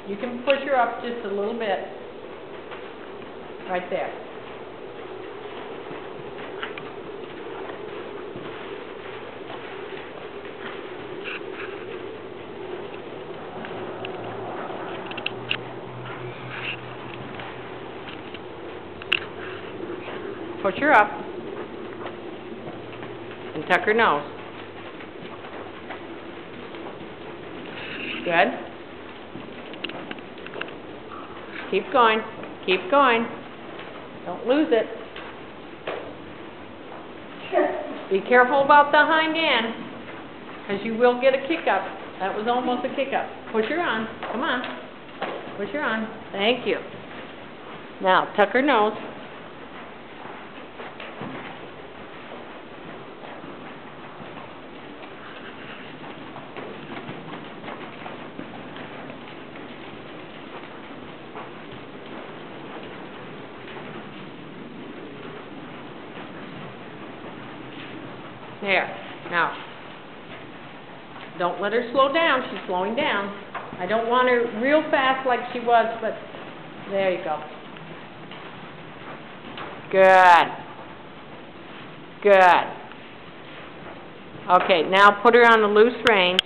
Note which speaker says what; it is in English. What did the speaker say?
Speaker 1: You can push her up just a little bit. Right there. Push her up. And tuck her nose. Good. Keep going. Keep going. Don't lose it. Be careful about the hind end, because you will get a kick up. That was almost a kick up. Push her on. Come on. Push her on. Thank you. Now, tuck her nose. There. Now, don't let her slow down. She's slowing down. I don't want her real fast like she was, but there you go. Good. Good. Okay, now put her on the loose rein.